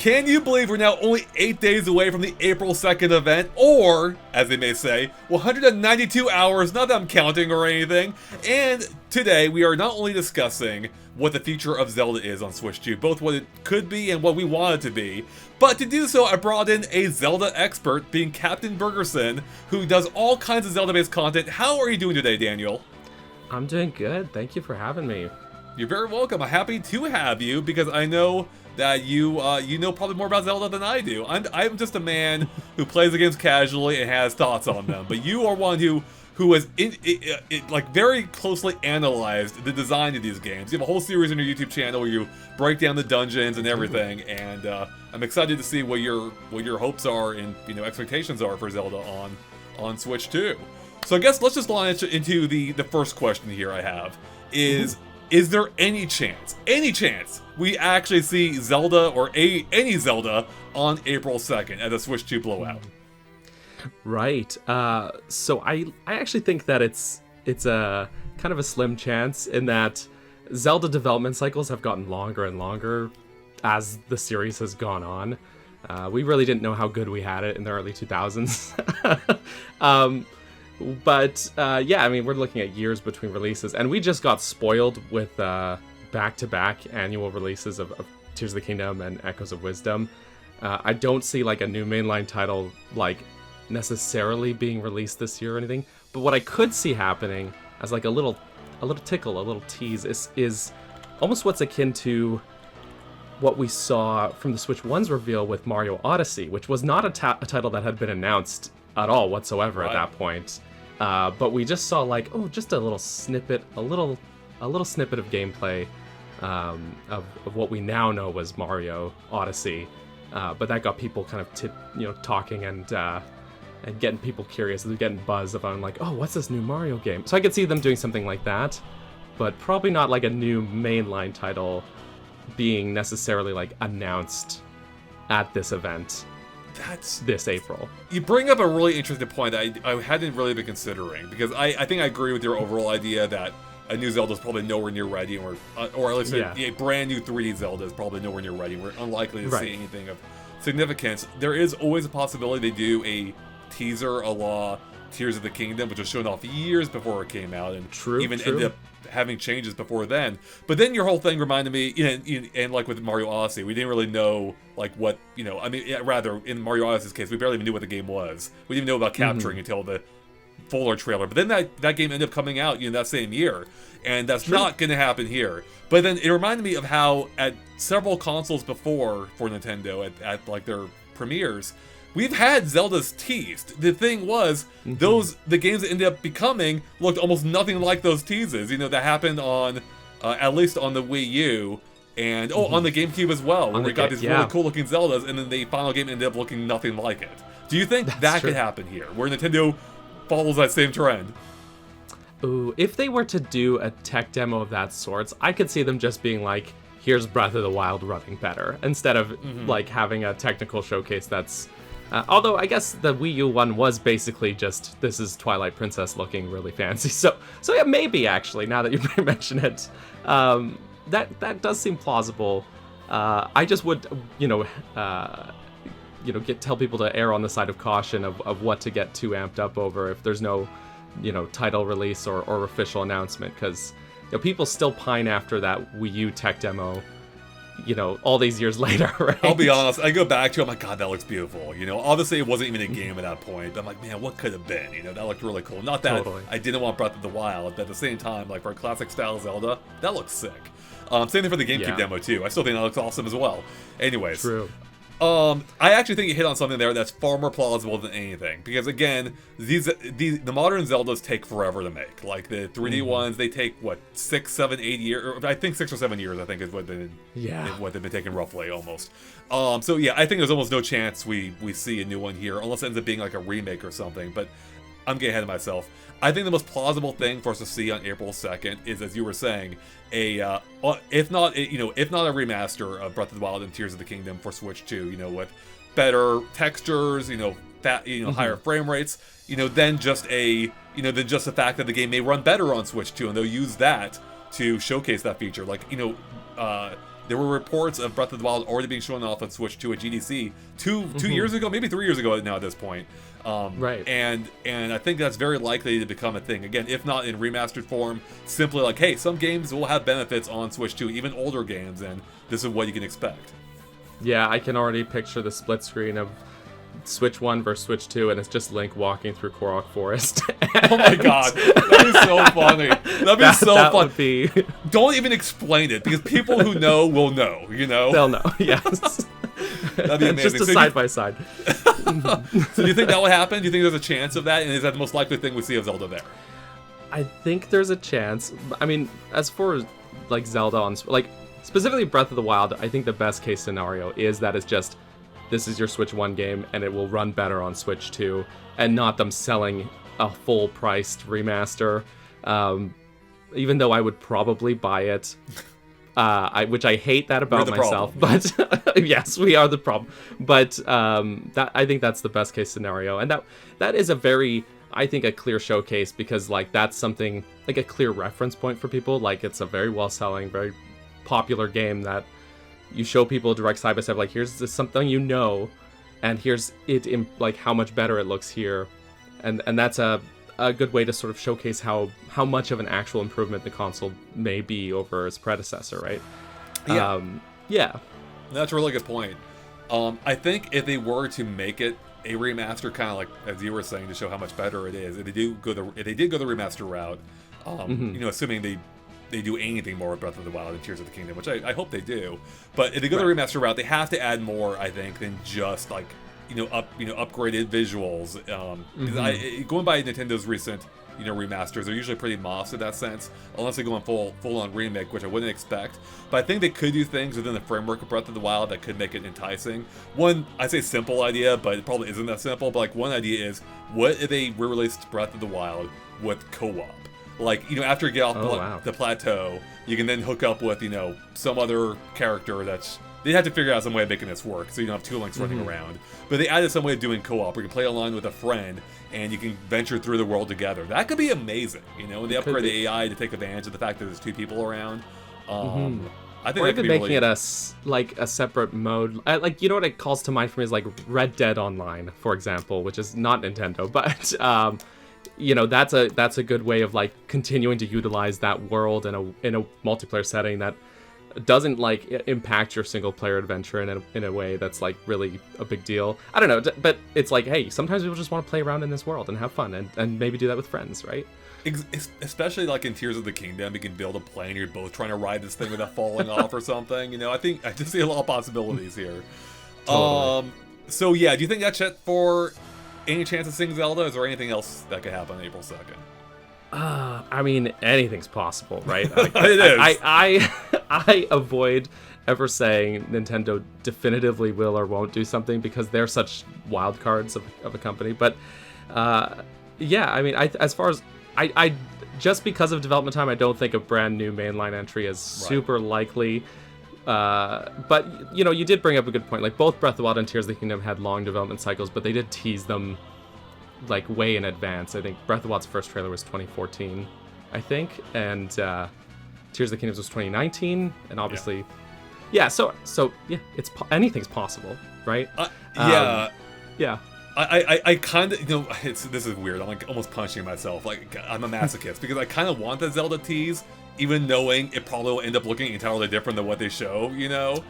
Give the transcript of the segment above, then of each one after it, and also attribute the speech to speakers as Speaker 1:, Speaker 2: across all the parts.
Speaker 1: Can you believe we're now only 8 days away from the April 2nd event, or, as they may say, 192 hours, not that I'm counting or anything, and today we are not only discussing what the future of Zelda is on Switch 2, both what it could be and what we want it to be, but to do so I brought in a Zelda expert, being Captain Bergerson, who does all kinds of Zelda-based content. How are you doing today, Daniel?
Speaker 2: I'm doing good, thank you for having me.
Speaker 1: You're very welcome. I'm happy to have you, because I know that you know probably more about Zelda than I do. I'm just a man who plays the games casually and has thoughts on them. But you are one who has like very closely analyzed the design of these games. You have a whole series on your YouTube channel where you break down the dungeons and everything. And I'm excited to see what your hopes are and expectations are for Zelda on Switch 2. So I guess let's just launch into the first question here I have is there any chance we actually see Zelda or any Zelda on April 2nd at a Switch 2 blowout?
Speaker 2: Right. So I actually think that it's a kind of a slim chance, in that Zelda development cycles have gotten longer and longer as the series has gone on. We really didn't know how good we had it in the early 2000s. But yeah, I mean, we're looking at years between releases, and we just got spoiled with back-to-back annual releases of Tears of the Kingdom and Echoes of Wisdom. I don't see like a new mainline title like necessarily being released this year or anything, but what I could see happening as like a little tickle, a little tease is almost what's akin to what we saw from the Switch 1's reveal with Mario Odyssey, which was not a title that had been announced at all whatsoever at that point. But we just saw like, just a little snippet, a little snippet of gameplay of what we now know was Mario Odyssey. But that got people kind of talking and getting people curious, getting buzz about like, what's this new Mario game? So I could see them doing something like that, but probably not like a new mainline title being necessarily like announced at this event.
Speaker 1: That's
Speaker 2: this April.
Speaker 1: You bring up a really interesting point that I hadn't really been considering, because I think I agree with your overall idea that a new Zelda is probably nowhere near ready, or at least a brand new 3D Zelda is probably nowhere near ready. We're unlikely to see anything of significance. There is always a possibility they do a teaser a la Tears of the Kingdom, which was shown off years before it came out, and ended up having changes before then. But then your whole thing reminded me, and like with Mario Odyssey, we didn't really know like what, rather in Mario Odyssey's case, we barely even knew what the game was. We didn't even know about capturing until the fuller trailer. But then that game ended up coming out, that same year, and that's not going to happen here. But then it reminded me of how at several consoles before for Nintendo, at like their premieres, we've had Zeldas teased. The thing was, the games that ended up becoming looked almost nothing like those teases. That happened on, at least on the Wii U, and on the GameCube as well, where we got these really cool looking Zeldas, and then the final game ended up looking nothing like it. Do you think that could happen here, where Nintendo follows that same trend?
Speaker 2: Ooh, if they were to do a tech demo of that sort, I could see them just being like, here's Breath of the Wild running better, instead of like having a technical showcase that's although I guess the Wii U one was basically just, this is Twilight Princess looking really fancy. So yeah, maybe actually, now that you mention it, that does seem plausible. I just would, tell people to err on the side of caution of what to get too amped up over if there's no, title release or official announcement, because people still pine after that Wii U tech demo. All these years later, right?
Speaker 1: I'll be honest, I go back to it, I'm like, God, that looks beautiful. Obviously it wasn't even a game at that point, but I'm like, man, what could have been? That looked really cool. Not that I didn't want Breath of the Wild, but at the same time, like for a classic style Zelda, that looks sick. Same thing for the GameCube demo too. I still think that looks awesome as well. Anyways.
Speaker 2: True.
Speaker 1: I actually think you hit on something there that's far more plausible than anything, because again, the modern Zeldas take forever to make. Like the 3D ones, they take what 6, 7, 8 years, or I think 6 or 7 years. I think is what they've been taking roughly almost. So yeah, I think there's almost no chance we see a new one here, unless it ends up being like a remake or something. But I'm getting ahead of myself. I think the most plausible thing for us to see on April 2nd is, as you were saying, if not a remaster of Breath of the Wild and Tears of the Kingdom for Switch 2, with better textures, higher frame rates, than just the fact that the game may run better on Switch 2, and they'll use that to showcase that feature. Like, there were reports of Breath of the Wild already being shown off on Switch 2 at GDC two years ago, maybe 3 years ago now at this point.
Speaker 2: Right.
Speaker 1: And I think that's very likely to become a thing. Again, if not in remastered form, simply like, hey, some games will have benefits on Switch 2, even older games, and this is what you can expect.
Speaker 2: Yeah, I can already picture the split screen of Switch 1 versus Switch 2, and it's just Link walking through Korok Forest.
Speaker 1: Oh my god, that'd be so funny. That'd be so funny. Don't even explain it, because people who know will know, you know?
Speaker 2: They'll know, yes.
Speaker 1: That'd be amazing.
Speaker 2: Just a side-by-side.
Speaker 1: So do you think that will happen? Do you think there's a chance of that? And is that the most likely thing we see of Zelda there?
Speaker 2: I think there's a chance. I mean, as far as, like, Zelda on... Like, specifically Breath of the Wild, I think the best case scenario is that it's just... This is your Switch 1 game, and it will run better on Switch 2, and not them selling a full-priced remaster. Even though I would probably buy it, which I hate that about myself. But yes, we are the problem. But I think that's the best-case scenario, and that is a very, I think, a clear showcase, because like that's something like a clear reference point for people. Like it's a very well-selling, very popular game that. You show people direct side by side, like here's something you know, and here's it in like how much better it looks here, and that's a good way to sort of showcase how much of an actual improvement the console may be over its predecessor, right?
Speaker 1: Yeah. That's a really good point. I think if they were to make it a remaster, kind of like as you were saying, to show how much better it is, if they did go the remaster route, you know, assuming they do anything more with Breath of the Wild and Tears of the Kingdom, which I hope they do. But if they go the remaster route, they have to add more, I think, than just like upgraded visuals. Going by Nintendo's recent remasters, they're usually pretty modest in that sense, unless they go on full on remake, which I wouldn't expect. But I think they could do things within the framework of Breath of the Wild that could make it enticing. One, I say simple idea, but it probably isn't that simple. But like one idea is, what if they re-released Breath of the Wild with co-op? Like, after you get off the plateau, you can then hook up with, some other character that's... They have to figure out some way of making this work, so you don't have two Links running around. But they added some way of doing co-op, where you can play online with a friend, and you can venture through the world together. That could be amazing, and they upgrade the AI to take advantage of the fact that there's two people around. I think
Speaker 2: or even making it a separate mode. Like, what it calls to mind for me is, like, Red Dead Online, for example, which is not Nintendo, but... that's a good way of like continuing to utilize that world in a multiplayer setting that doesn't like impact your single player adventure in a way that's like really a big deal. I don't know, but it's like, hey, sometimes people just want to play around in this world and have fun and maybe do that with friends, right?
Speaker 1: Especially like in Tears of the Kingdom, you can build a plane, you're both trying to ride this thing without falling off or something. I think I just see a lot of possibilities here.
Speaker 2: Totally.
Speaker 1: So yeah, do you think that's it for any chance of seeing Zelda? Is there anything else that could happen on April 2nd?
Speaker 2: I mean, anything's possible, right? Like,
Speaker 1: it is.
Speaker 2: I avoid ever saying Nintendo definitively will or won't do something because they're such wild cards of a company. But yeah, I mean, as far as I just because of development time, I don't think a brand new mainline entry is super likely. But you did bring up a good point. Like both Breath of the Wild and Tears of the Kingdom had long development cycles, but they did tease them like way in advance. I think Breath of the Wild's first trailer was 2014, I think, and Tears of the Kingdom was 2019, and obviously, So yeah, anything's possible, right?
Speaker 1: Yeah.
Speaker 2: Yeah.
Speaker 1: I kind of, this is weird. I'm like almost punching myself. Like I'm a masochist because I kind of want the Zelda tease, even knowing it probably will end up looking entirely different than what they show,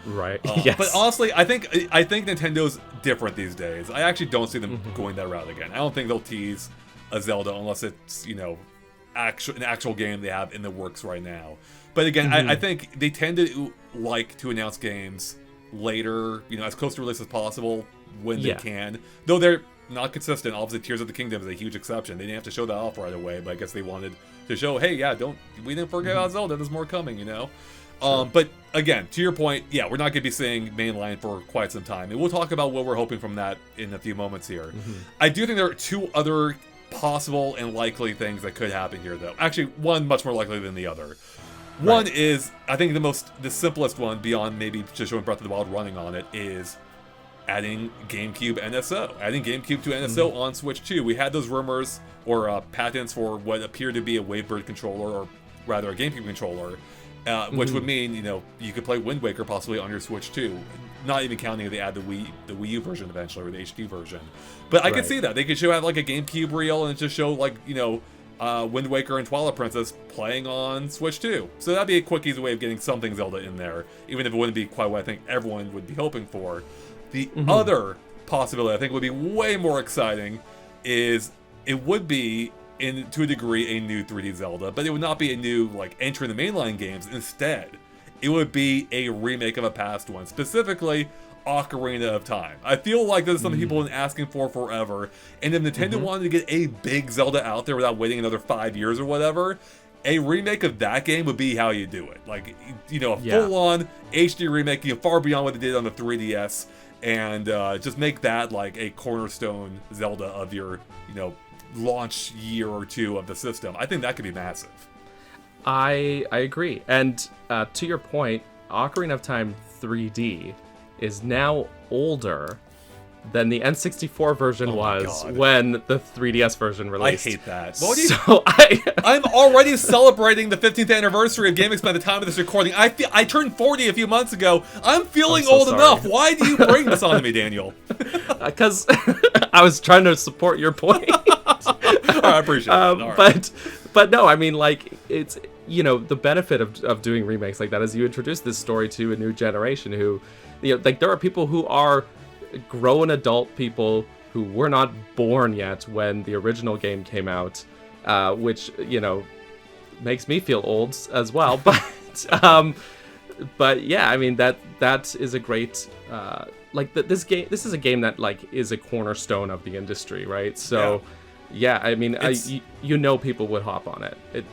Speaker 2: Right. Yes.
Speaker 1: But honestly, I think Nintendo's different these days. I actually don't see them going that route again. I don't think they'll tease a Zelda unless it's, an actual game they have in the works right now. But again, I think they tend to like to announce games later, as close to release as possible when they can. Though they're not consistent. Obviously, Tears of the Kingdom is a huge exception. They didn't have to show that off right away, but I guess they wanted to show, hey, we didn't forget about Zelda. There's more coming, Sure. But again, to your point, we're not going to be seeing mainline for quite some time, and we'll talk about what we're hoping from that in a few moments here. I do think there are two other possible and likely things that could happen here, though. Actually, one much more likely than the other. One is, I think the simplest one, beyond maybe just showing Breath of the Wild running on it, is adding GameCube NSO. Adding GameCube to NSO on Switch 2. We had those rumors or patents for what appeared to be a Wavebird controller, or rather a GameCube controller. which would mean, you could play Wind Waker possibly on your Switch too. Not even counting if they add the Wii U version eventually, or the HD version. But I could see that. They could have like a GameCube reel and just show like, Wind Waker and Twilight Princess playing on Switch 2. So that'd be a quick, easy way of getting something Zelda in there, even if it wouldn't be quite what I think everyone would be hoping for. The other possibility I think would be way more exciting is it would be, to a degree, a new 3D Zelda, but it would not be a new, like, entry in the mainline games. Instead, it would be a remake of a past one, specifically Ocarina of Time. I feel like this is something people have been asking for forever, and if Nintendo wanted to get a big Zelda out there without waiting another 5 years or whatever, a remake of that game would be how you do it. Like, a full-on HD remake, far beyond what they did on the 3DS, and just make that like a cornerstone Zelda of your, launch year or two of the system. I think that could be massive.
Speaker 2: I agree. And to your point, Ocarina of Time 3D is now older than the N64 version was when the 3DS version released.
Speaker 1: I hate that. I'm already celebrating the 15th anniversary of GameXplain at the time of this recording. I turned 40 a few months ago. I'm feeling old enough. Why do you bring this on to me, Daniel?
Speaker 2: Because I was trying to support your point.
Speaker 1: I appreciate it.
Speaker 2: But no, I mean, like, it's, the benefit of doing remakes like that is you introduce this story to a new generation who, like, there are people who are grown adult people who were not born yet when the original game came out, which, makes me feel old as well. But yeah, I mean, that is a great, this is a game that, like, is a cornerstone of the industry, right? So yeah, I mean, people would hop on it.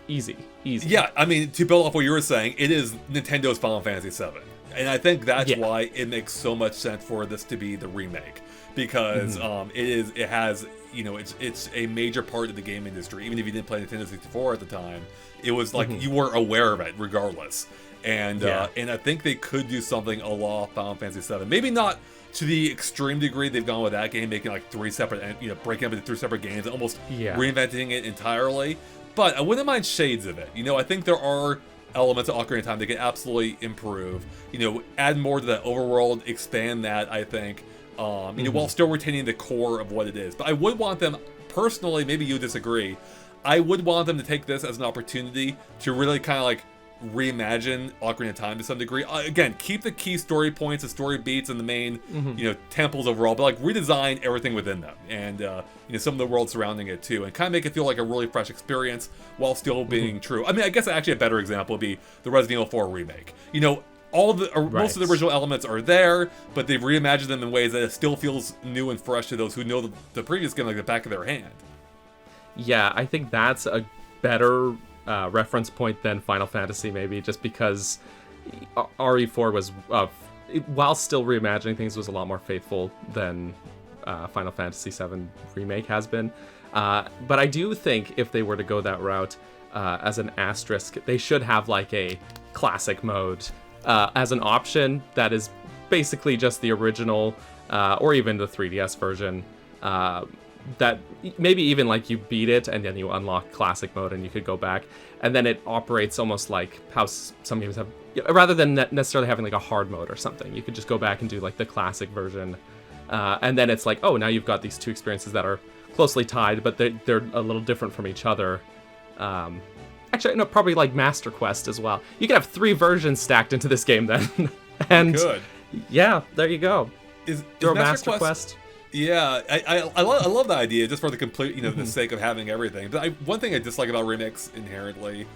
Speaker 2: Easy.
Speaker 1: Yeah, I mean, to build off what you were saying, it is Nintendo's Final Fantasy VII. And I think that's why it makes so much sense for this to be the remake, because it's a major part of the game industry. Even if you didn't play Nintendo 64 at the time, it was like you were aware of it regardless. And and I think they could do something a la Final Fantasy VII. Maybe not to the extreme degree they've gone with that game, making like breaking up into 3 separate games, almost reinventing it entirely. But I wouldn't mind shades of it. I think there are elements of Ocarina of Time they can absolutely improve. Add more to the overworld, expand that, I think, while still retaining the core of what it is. But I would want them, personally, maybe you disagree, I would want them to take this as an opportunity to really kind of like reimagine Ocarina of Time to some degree. Again, keep the key story points, the story beats, and the main, temples overall, but like redesign everything within them, and some of the world surrounding it too, and kind of make it feel like a really fresh experience while still being true. I mean, I guess actually a better example would be the Resident Evil 4 remake. Most of the original elements are there, but they've reimagined them in ways that it still feels new and fresh to those who know the previous game like the back of their hand.
Speaker 2: Yeah, I think that's a better reference point than Final Fantasy, maybe, just because RE4 was, while still reimagining things, was a lot more faithful than Final Fantasy VII Remake has been. But I do think if they were to go that route, as an asterisk, they should have like a classic mode as an option that is basically just the original, or even the 3DS version, that maybe even like you beat it and then you unlock classic mode and you could go back, and then it operates almost like how some games have, rather than necessarily having like a hard mode or something. You could just go back and do like the classic version, and then it's like, oh, now you've got these two experiences that are closely tied, but they're a little different from each other. Actually, no, probably like Master Quest as well. You could have 3 versions stacked into this game then. And
Speaker 1: good.
Speaker 2: Yeah, there you go.
Speaker 1: Is
Speaker 2: Master Quest?
Speaker 1: Yeah, I love that idea, just for the complete, the sake of having everything. But one thing I dislike about remakes inherently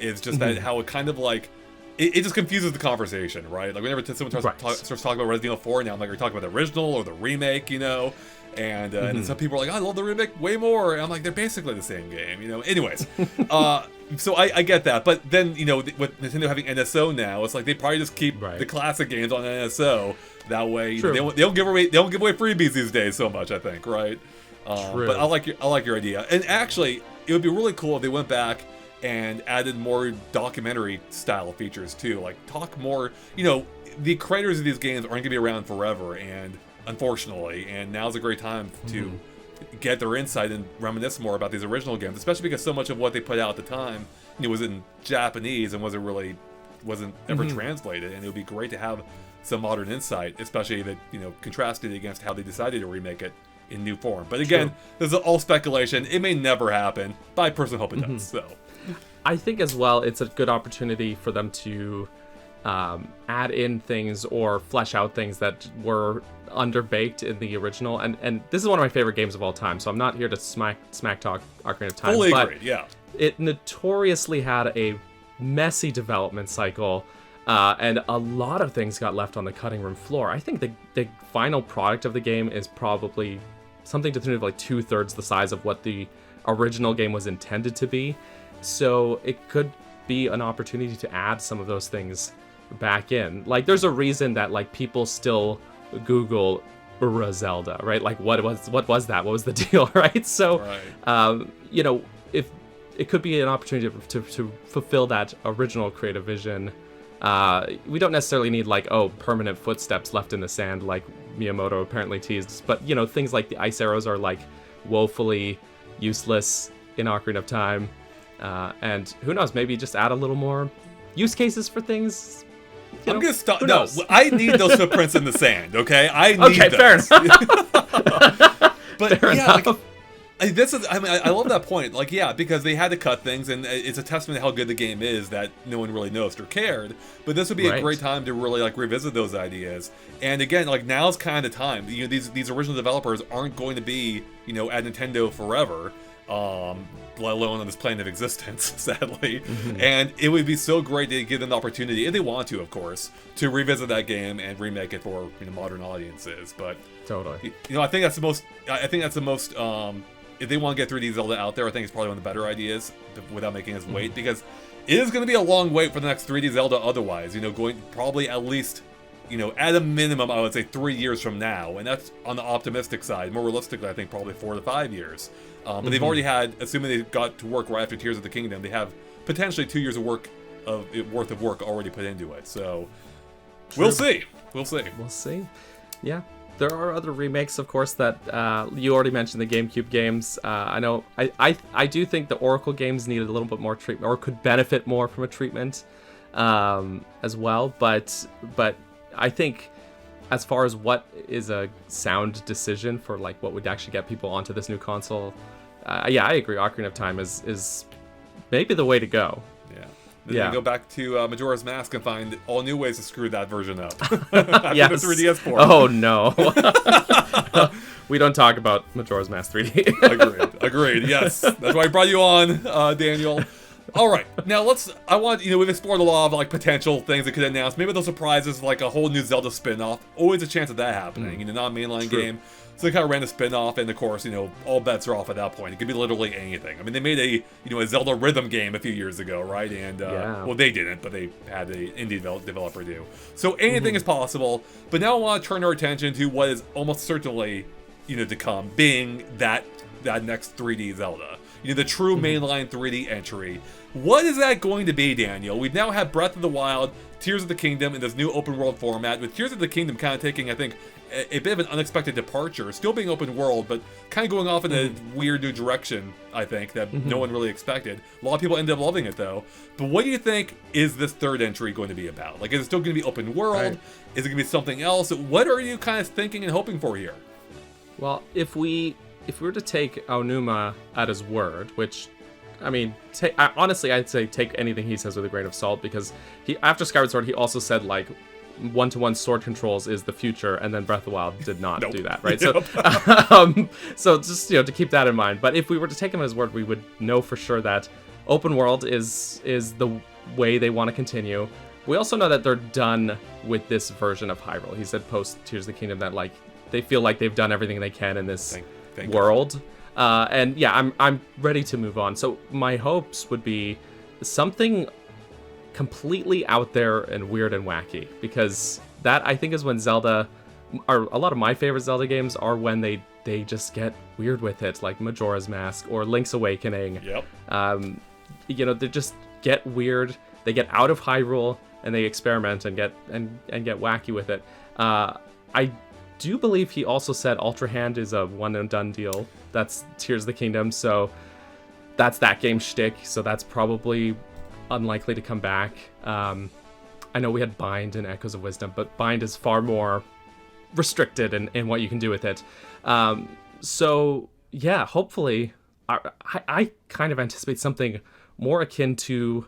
Speaker 1: is just that how it kind of like, it just confuses the conversation, right? Like whenever someone starts talking about Resident Evil 4 now, I'm like, are you talking about the original or the remake, And and some people are like, I love the remake way more. And I'm like, they're basically the same game, Anyways, so I get that. But then, with Nintendo having NSO now, it's like they probably just keep the classic games on NSO. That way, they don't give away freebies these days so much, I think, right? But I like your idea. And actually, it would be really cool if they went back and added more documentary style features too. Like talk more. The creators of these games aren't gonna be around forever, and unfortunately, and now's a great time to get their insight and reminisce more about these original games, especially because so much of what they put out at the time was in Japanese and wasn't ever
Speaker 2: Mm-hmm.
Speaker 1: translated, and it would be great to have some modern insight, especially that contrasted against how they decided to remake it in new form. But again, this is all speculation. It may never happen, but I personally hope it does. So
Speaker 2: I think as well, it's a good opportunity for them to add in things or flesh out things that were underbaked in the original. And this is one of my favorite games of all time, so I'm not here to smack talk Ocarina of Time.
Speaker 1: Fully
Speaker 2: but
Speaker 1: agree, yeah.
Speaker 2: It notoriously had a messy development cycle, and a lot of things got left on the cutting room floor. I think the final product of the game is probably something to the tune of like 2/3 the size of what the original game was intended to be. So it could be an opportunity to add some of those things back in. Like, there's a reason that like people still Google Zelda, right? Like, what was that? What was the deal, right? So, if it could be an opportunity to fulfill that original creative vision. We don't necessarily need like permanent footsteps left in the sand like Miyamoto apparently teased, but things like the ice arrows are like woefully useless in Ocarina of Time, and who knows, maybe just add a little more use cases for things.
Speaker 1: I'm gonna stop. No, I need those footprints in the sand. Okay, I need
Speaker 2: okay,
Speaker 1: those.
Speaker 2: Fair enough.
Speaker 1: But
Speaker 2: fair
Speaker 1: yeah,
Speaker 2: enough.
Speaker 1: I love that point. Like, yeah, because they had to cut things, and it's a testament to how good the game is that no one really noticed or cared. But this would be a great time to really like revisit those ideas. And again, like, now's kind of time. These original developers aren't going to be at Nintendo forever, let alone on this plane of existence, sadly.
Speaker 2: Mm-hmm.
Speaker 1: And it would be so great to give them the opportunity, if they want to, of course, to revisit that game and remake it for modern audiences. But
Speaker 2: Totally.
Speaker 1: I think that's the most. If they want to get 3D Zelda out there, I think it's probably one of the better ideas without making us wait, because it is going to be a long wait for the next 3D Zelda otherwise. Going probably at least, at a minimum, I would say 3 years from now. And that's on the optimistic side. More realistically, I think probably 4 to 5 years. But they've already had, assuming they got to work right after Tears of the Kingdom, they have potentially 2 years worth of work already put into it. So we'll see. We'll see.
Speaker 2: Yeah. There are other remakes, of course, that you already mentioned, the GameCube games. I know I do think the Oracle games needed a little bit more treatment, or could benefit more from a treatment as well. But I think as far as what is a sound decision for like what would actually get people onto this new console, I agree. Ocarina of Time is maybe the way to go.
Speaker 1: Then we go back to Majora's Mask and find all new ways to screw that version up.
Speaker 2: Yes.
Speaker 1: The 3DS port.
Speaker 2: Oh no. We don't talk about Majora's Mask 3D.
Speaker 1: Agreed. Yes, that's why I brought you on, Daniel. All right, now we've explored a lot of like potential things that could announce. Maybe those surprises, like a whole new Zelda spin-off. Always a chance of that happening. Not a mainline game. So they kind of ran a spin-off, and of course, all bets are off at that point. It could be literally anything. I mean, they made a Zelda rhythm game a few years ago, right? And well, they didn't, but they had an indie developer do. So anything is possible. But now I want to turn our attention to what is almost certainly, to come, being that next 3D Zelda. The true mainline 3D entry. What is that going to be, Daniel? We've now had Breath of the Wild, Tears of the Kingdom in this new open world format, with Tears of the Kingdom kind of taking, I think, a bit of an unexpected departure, still being open world, but kind of going off in a weird new direction, I think, that no one really expected. A lot of people ended up loving it, though. But what do you think is this third entry going to be about? Like, is it still going to be open world? Right. Is it going to be something else? What are you kind of thinking and hoping for here?
Speaker 2: Well, if we were to take Aonuma at his word, which, I mean, honestly, I'd say take anything he says with a grain of salt, because after Skyward Sword, he also said, like, one-to-one sword controls is the future, and then Breath of the Wild did not do that, right? Yep. So just to keep that in mind. But if we were to take him at his word, we would know for sure that open world is the way they want to continue. We also know that they're done with this version of Hyrule. He said post Tears of the Kingdom that like they feel like they've done everything they can in this world. And yeah, I'm ready to move on. So my hopes would be something completely out there and weird and wacky, because that, I think, is when Zelda, or a lot of my favorite Zelda games are when they just get weird with it, like Majora's Mask or Link's Awakening.
Speaker 1: Yep.
Speaker 2: They just get weird. They get out of Hyrule and they experiment and get wacky with it. I do believe he also said Ultra Hand is a one and done deal. That's Tears of the Kingdom, so that's that game shtick. So that's probably unlikely to come back. I know we had Bind and Echoes of Wisdom, but Bind is far more restricted in what you can do with it. So yeah, hopefully, I kind of anticipate something more akin to,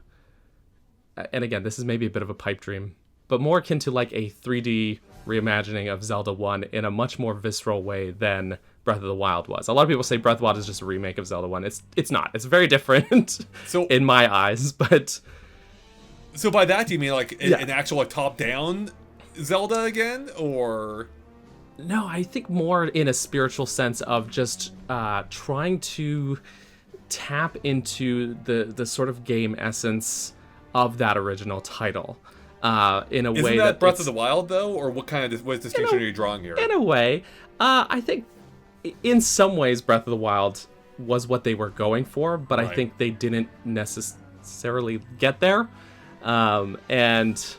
Speaker 2: and again, this is maybe a bit of a pipe dream, but more akin to like a 3D reimagining of Zelda 1 in a much more visceral way than Breath of the Wild was. A lot of people say Breath of the Wild is just a remake of Zelda 1. It's not. It's very different in my eyes, but...
Speaker 1: So by that, do you mean like an actual like top-down Zelda again, or...
Speaker 2: No, I think more in a spiritual sense of just trying to tap into the sort of game essence of that original title in a way that... Isn't
Speaker 1: that Breath of the Wild, though? Or what distinction are you drawing here?
Speaker 2: In a way. I think in some ways Breath of the Wild was what they were going for, but right. I think they didn't necessarily get there. And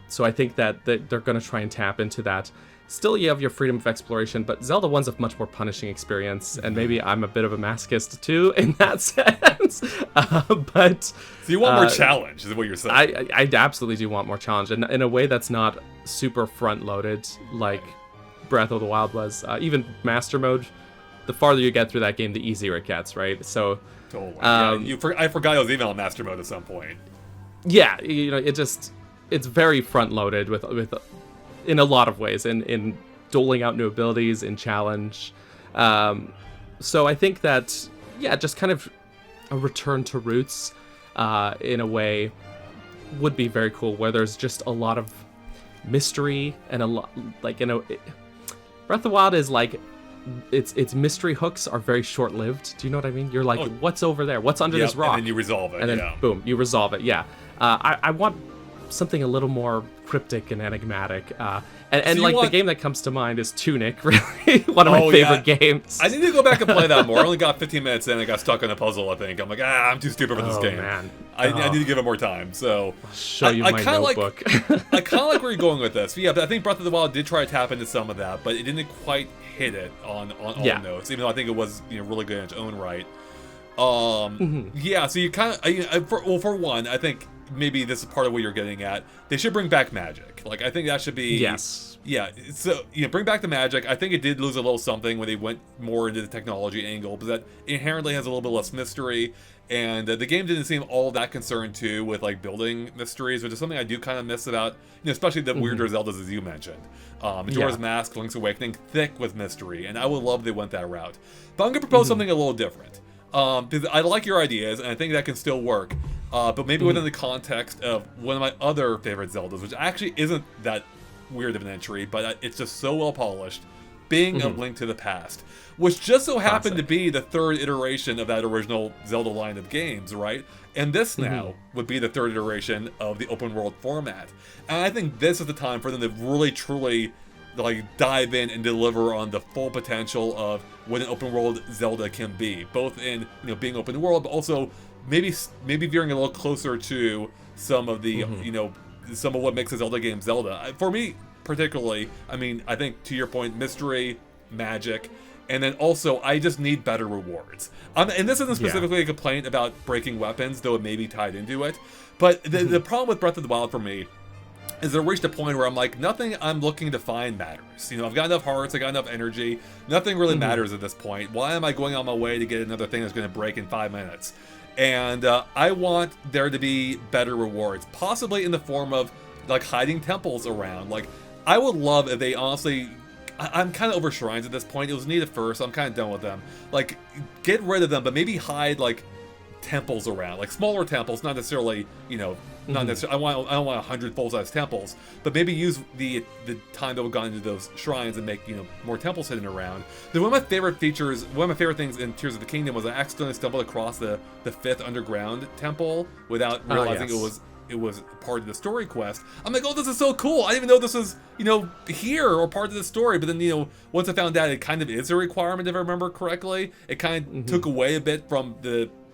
Speaker 2: so I think that they're going to try and tap into that. Still, you have your freedom of exploration, but Zelda 1's a much more punishing experience, and maybe I'm a bit of a masochist too in that sense. But
Speaker 1: so you want more challenge, is what you're saying?
Speaker 2: I absolutely do want more challenge, and in a way that's not super front-loaded like Breath of the Wild was. Even Master Mode, the farther you get through that game, the easier it gets, right? So
Speaker 1: totally. I forgot I was even on Master Mode at some point.
Speaker 2: Yeah, it's very front-loaded with in a lot of ways, in doling out new abilities, in challenge. So I think that, just kind of a return to roots in a way would be very cool, where there's just a lot of mystery and a lot, like, Breath of the Wild is like, its mystery hooks are very short-lived. Do you know what I mean? You're like, what's over there? What's under this rock?
Speaker 1: And then you resolve it,
Speaker 2: and then boom, you resolve it, I want something a little more cryptic and enigmatic. And like the game that comes to mind is Tunic, really. One of my favorite games.
Speaker 1: I need to go back and play that more. I only got 15 minutes in and I got stuck on a puzzle, I think. I'm like, I'm too stupid for this game. Man. I need to give it more time. So
Speaker 2: I'll show you my notebook.
Speaker 1: I kind of like where you're going with this. But I think Breath of the Wild did try to tap into some of that, but it didn't quite hit it on all notes, even though I think it was really good in its own right. So you kind of, for one, I think maybe this is part of what you're getting at. They should bring back magic. Like, I think that should be...
Speaker 2: Yes.
Speaker 1: Yeah, so, bring back the magic. I think it did lose a little something when they went more into the technology angle, but that inherently has a little bit less mystery, and the game didn't seem all that concerned, too, with, like, building mysteries, which is something I do kind of miss about, especially the weirder Zeldas, as you mentioned. Majora's Mask, Link's Awakening, thick with mystery, and I would love if they went that route. But I'm going to propose something a little different. Because I like your ideas, and I think that can still work. But maybe within the context of one of my other favorite Zeldas, which actually isn't that weird of an entry, but it's just so well polished, being A Link to the Past, which just so happened to be the third iteration of that original Zelda line of games, right? And this now would be the third iteration of the open world format. And I think this is the time for them to really, truly dive in and deliver on the full potential of what an open world Zelda can be, both in being open world, but also maybe veering a little closer to some of the some of what makes a Zelda game Zelda. For me particularly, I think to your point, mystery, magic, and then also I just need better rewards. And this isn't specifically a complaint about breaking weapons, though it may be tied into it. But the problem with Breath of the Wild for me is I reached a point where I'm like, nothing I'm looking to find matters. I've got enough hearts, I got enough energy, nothing really matters at this point. Why am I going on my way to get another thing that's going to break in 5 minutes? And I want there to be better rewards, possibly in the form of hiding temples around. I would love if they honestly... I'm kind of over shrines at this point. It was neat at first, so I'm kind of done with them. Get rid of them, but maybe hide temples around, smaller temples, not necessarily, not necessarily. I don't want 100 full-size temples, but maybe use the time that we've gone into those shrines and make more temples hidden around. Then one of my favorite things in Tears of the Kingdom was I accidentally stumbled across the 5th underground temple without realizing it was part of the story quest. I'm like, oh, this is so cool. I didn't even know this was, here or part of the story. But then, once I found out it kind of is a requirement, if I remember correctly, it kind of took away a bit from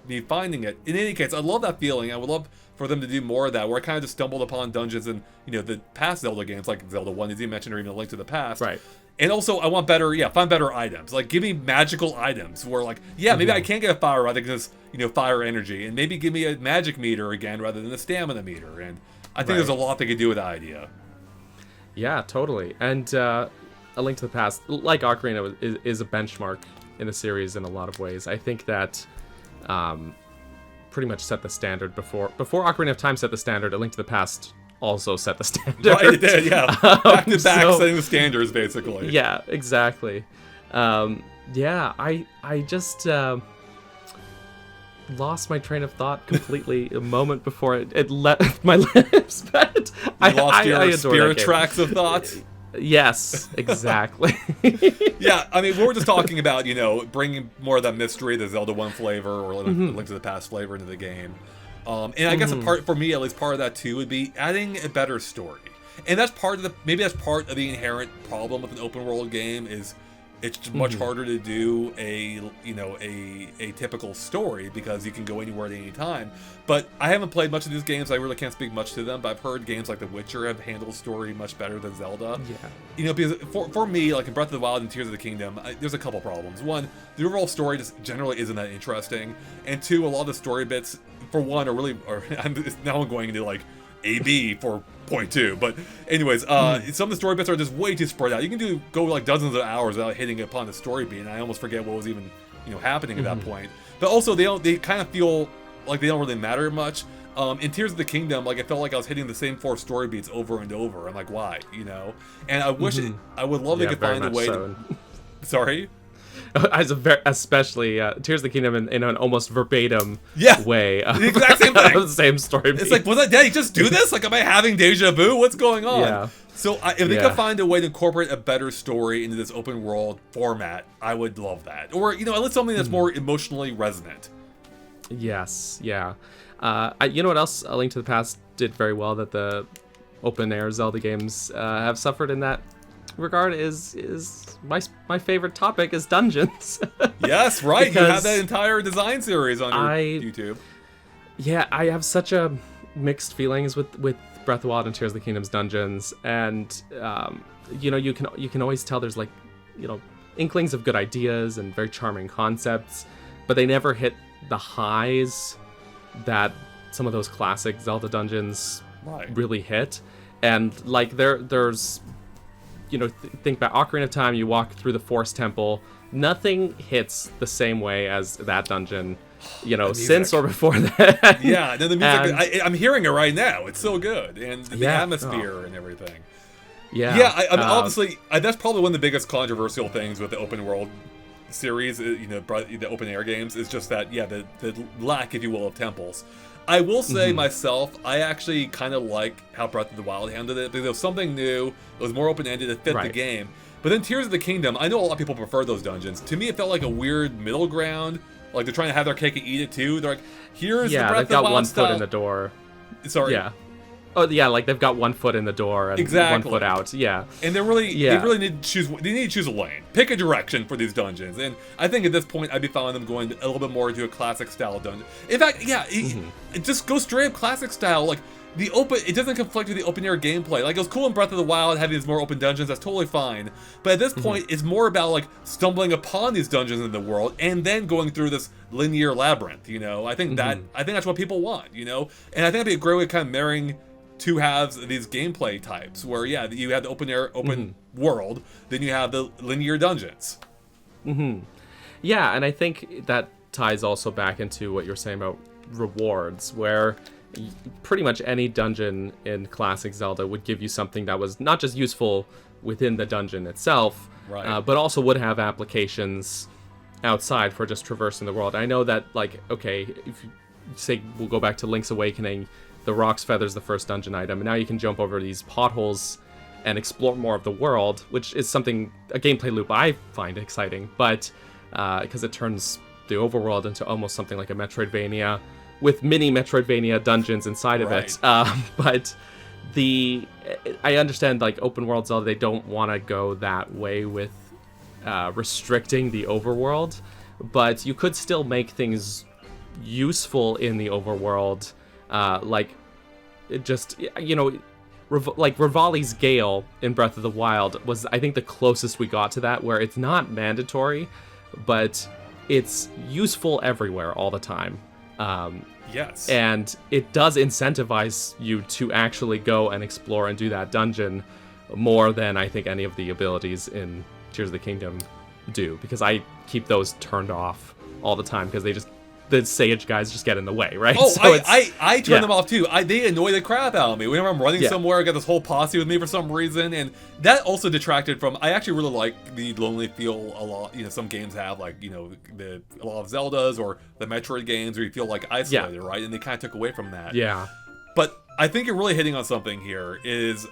Speaker 1: me finding it. In any case, I love that feeling. I would love for them to do more of that, where I kind of just stumbled upon dungeons in, the past Zelda games, like Zelda 1, as you mentioned, or even A Link to the Past.
Speaker 2: Right.
Speaker 1: And also, I want find better items. Like, give me magical items where, like, maybe I can't get a fire rod that gives, fire energy. And maybe give me a magic meter again rather than a stamina meter. And I think there's a lot they could do with that idea.
Speaker 2: Yeah, totally. And A Link to the Past, like Ocarina, is a benchmark in the series in a lot of ways. I think that pretty much set the standard before Ocarina of Time set the standard. A Link to the Past also set the standard.
Speaker 1: Right, it did, yeah. Back to back setting the standards, basically.
Speaker 2: Yeah, exactly. I just lost my train of thought completely a moment before it left my lips. But
Speaker 1: I lost your spirit tracks of thought.
Speaker 2: Yes, exactly.
Speaker 1: Yeah, I mean, we were just talking about, bringing more of that mystery, the Zelda 1 flavor, or Link to the Past flavor into the game. And I guess for me, at least part of that too, would be adding a better story. And that's part of the inherent problem with an open world game is it's much harder to do a typical story because you can go anywhere at any time. But I haven't played much of these games. I really can't speak much to them, but I've heard games like The Witcher have handled story much better than Zelda.
Speaker 2: Yeah.
Speaker 1: Because for me, like in Breath of the Wild and Tears of the Kingdom, there's a couple problems. One, the overall story just generally isn't that interesting. And two, a lot of the story bits, for one, now I'm going into like AB 4.2, but anyways, some of the story bits are just way too spread out. You can go like dozens of hours without hitting upon the story beat, and I almost forget what was even happening at that point. But also they kind of feel like they don't really matter much. In Tears of the Kingdom, like I felt like I was hitting the same 4 story beats over and over. I'm like, why? And I wish I would love they could find a way to. Sorry.
Speaker 2: Especially Tears of the Kingdom in an almost verbatim way.
Speaker 1: The exact same thing.
Speaker 2: The same story.
Speaker 1: It's like, did he just do this? Like, am I having deja vu? What's going on?
Speaker 2: Yeah.
Speaker 1: So if they could find a way to incorporate a better story into this open world format, I would love that. Or, at least something that's more emotionally resonant.
Speaker 2: Yes, yeah. You know what else A Link to the Past did very well that the open air Zelda games have suffered in that regard is my favorite topic is dungeons.
Speaker 1: Yes, right. You have that entire design series on your YouTube.
Speaker 2: Yeah, I have such a mixed feelings with Breath of the Wild and Tears of the Kingdom's dungeons, and you can always tell there's like inklings of good ideas and very charming concepts, but they never hit the highs that some of those classic Zelda dungeons really hit. And like there's think about Ocarina of Time, you walk through the Forest Temple, nothing hits the same way as that dungeon, since or before that.
Speaker 1: Yeah, the music, I'm hearing it right now. It's so good. And the atmosphere and everything.
Speaker 2: Yeah.
Speaker 1: Yeah, I mean, obviously, that's probably one of the biggest controversial things with the open world series, the open air games, is just that, the lack, if you will, of temples. I will say myself, I actually kind of like how Breath of the Wild handled it, because it was something new, it was more open-ended, it fit the game. But then Tears of the Kingdom, I know a lot of people prefer those dungeons. To me, it felt like a weird middle ground, like they're trying to have their cake and eat it too. They're like, here's the Breath of the Wild
Speaker 2: got one
Speaker 1: style.
Speaker 2: Foot in the door.
Speaker 1: Sorry.
Speaker 2: Yeah. Oh yeah, like they've got 1 foot in the door and 1 foot out. Yeah,
Speaker 1: and they really need to choose. They need to choose a lane, pick a direction for these dungeons. And I think at this point, I'd be fine with them going a little bit more into a classic style dungeon. In fact, it just go straight up classic style. Like it doesn't conflict with the open air gameplay. Like it was cool in Breath of the Wild having these more open dungeons. That's totally fine. But at this point, it's more about like stumbling upon these dungeons in the world and then going through this linear labyrinth. I think that's what people want. And I think it'd be a great way of kind of marrying two halves of these gameplay types, where you have the open world, then you have the linear dungeons.
Speaker 2: Yeah, and I think that ties also back into what you're saying about rewards, where pretty much any dungeon in classic Zelda would give you something that was not just useful within the dungeon itself, but also would have applications outside for just traversing the world. I know that, like, okay, if you say we'll go back to Link's Awakening, the Rock's Feather's the first dungeon item, and now you can jump over these potholes and explore more of the world, which is a gameplay loop I find exciting, but because it turns the overworld into almost something like a Metroidvania with mini Metroidvania dungeons inside of it. But I understand, like, open world Zelda, they don't want to go that way with restricting the overworld, but you could still make things useful in the overworld Like, it just, like Rivali's Gale in Breath of the Wild was, I think, the closest we got to that, where it's not mandatory, but it's useful everywhere all the time.
Speaker 1: Yes.
Speaker 2: And it does incentivize you to actually go and explore and do that dungeon more than I think any of the abilities in Tears of the Kingdom do, because I keep those turned off all the time because the sage guys just get in the way, right?
Speaker 1: Oh,
Speaker 2: so
Speaker 1: I turn them off too. They annoy the crap out of me. Whenever I'm running somewhere, I got this whole posse with me for some reason, and that also detracted from. I actually really like the lonely feel a lot. Some games have, like, a lot of Zeldas or the Metroid games where you feel like isolated, right? And they kind of took away from that.
Speaker 2: Yeah.
Speaker 1: But I think you're really hitting on something here. This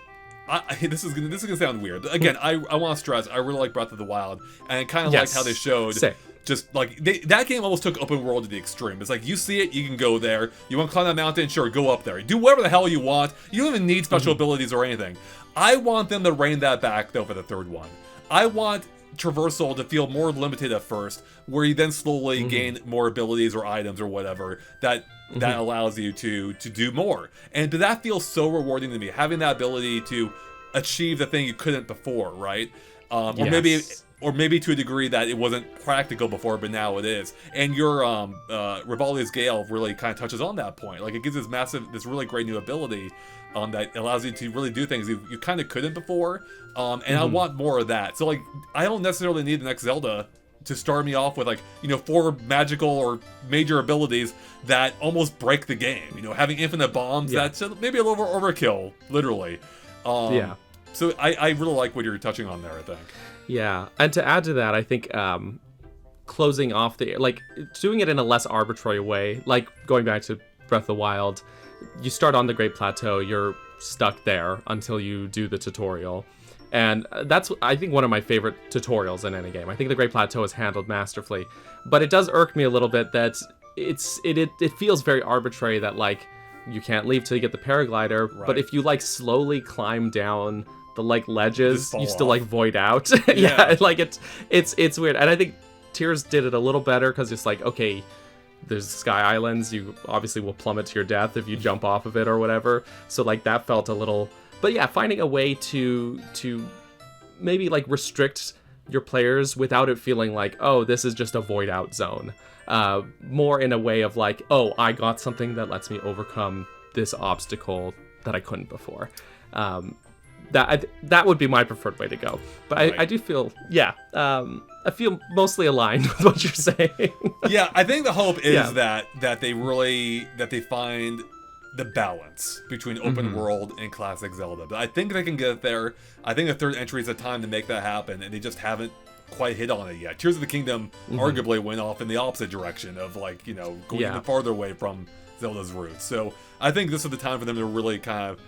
Speaker 1: is gonna sound weird. Again, I want to stress, I really like Breath of the Wild, and I kind of liked how they showed. Just like that game almost took open world to the extreme. It's like, you see it, you can go there. You want to climb that mountain, sure, go up there. Do whatever the hell you want. You don't even need special abilities or anything. I want them to rein that back though for the third one. I want traversal to feel more limited at first, where you then slowly gain more abilities or items or whatever that allows you to do more. And that feels so rewarding to me, having that ability to achieve the thing you couldn't before, right? Or maybe to a degree that it wasn't practical before, but now it is. And your Rivali's Gale really kind of touches on that point. Like, it gives this really great new ability that allows you to really do things you kind of couldn't before. And I want more of that. So, like, I don't necessarily need the next Zelda to start me off with, like, 4 magical or major abilities that almost break the game. Having infinite bombs, that's maybe a little overkill, literally. So I really like what you're touching on there, I think.
Speaker 2: Yeah, and to add to that, I think closing off doing it in a less arbitrary way, like going back to Breath of the Wild, you start on the Great Plateau, you're stuck there until you do the tutorial. And that's, I think, one of my favorite tutorials in any game. I think the Great Plateau is handled masterfully, but it does irk me a little bit that it feels very arbitrary that, like, you can't leave till you get the paraglider, but if you, like, slowly climb down the, like, ledges, you still, like, void out. Like, it's weird. And I think Tears did it a little better, because it's like, okay, there's Sky Islands, you obviously will plummet to your death if you jump off of it or whatever. So, like, that felt a little... But yeah, finding a way to maybe, like, restrict your players without it feeling like, oh, this is just a void out zone. More in a way of, like, oh, I got something that lets me overcome this obstacle that I couldn't before. That would be my preferred way to go. But I do feel, I feel mostly aligned with what you're saying.
Speaker 1: Yeah, I think the hope is that they find the balance between open world and classic Zelda. But I think they can get there. I think the third entry is the time to make that happen, and they just haven't quite hit on it yet. Tears of the Kingdom arguably went off in the opposite direction of, like, going even farther away from Zelda's roots. So I think this is the time for them to really kind of